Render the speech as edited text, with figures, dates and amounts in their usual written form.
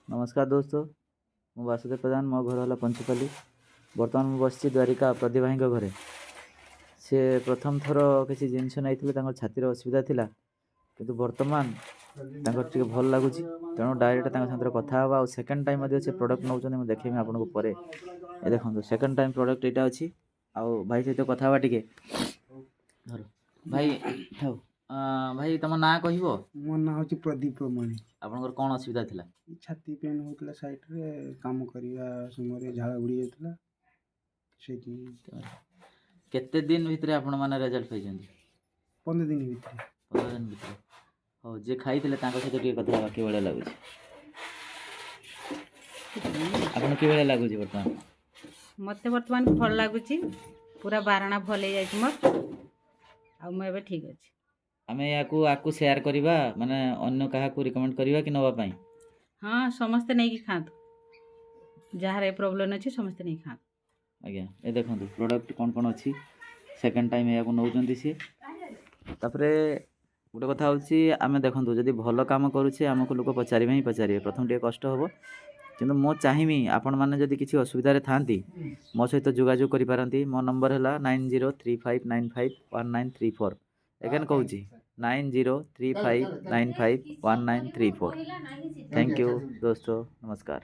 नमस्कार दोस्तों मु वासुदेव प्रधान मो घर है पंचपल्ली। बर्तमान मुझे बस द्वारिका प्रदीप भाई घरे सी प्रथम थर किसी जिनस नहीं छाती असुविधा थिला किंतु वर्तमान टे भल लगुच तेणु डायरेक्ट साथ कथा हाँ सेकेंड टाइम से प्रोडक्ट नौ देखेमी आपको पर देखो सेकेंड टाइम प्रोडक्ट यहाँ अच्छी आउ भाई सहित कथा टे भाई थाउ भाई तुम ना कह मो ना हूँ प्रदीप मणि। आपनकर कौन असुविधा थिला? छाती पेन होता साइड रे काम करने समय झाड़ उड़ी जाता से केते दिन भितर आपण माने रिजल्ट पाइछन्ती? 15 दिन भीतर 15 दिन भितर। हो जे खाइथिले तांको सहित टिके कथा बाकी बेले लागुଛି आपण के बेले लागुଛି वर्तमान? मते वर्तमान भल लागुची पूरा बारणा भल हे जाई मोर आ मैं बे ठीक अछि। आमे याकू आकू शेयर करबा माने अन्य काहा को रिकमेंड करबा कि नवा पई? हां समस्त नै कि खात जहार ए प्रॉब्लम अछि समस्त नै खात। आज्ञा ए देखंतु प्रोडक्ट कोन कोन अछि सेकंड टाइम याकू नौचंती सी तापरे गोटे कथा होची आमे देखंतु जदी भलो काम करूछे हमको लोक पचारिबे ही पचारिबे प्रथम टे कष्ट हबो किंतु मो चाहिमी आपण माने जदी किछि असुविधा रे थांती मो सहित जोगाजोग करि पारंती। मो नंबर हैला 9035951934 एगेन कहूची 9035951934। थैंक यू दोस्तों, नमस्कार।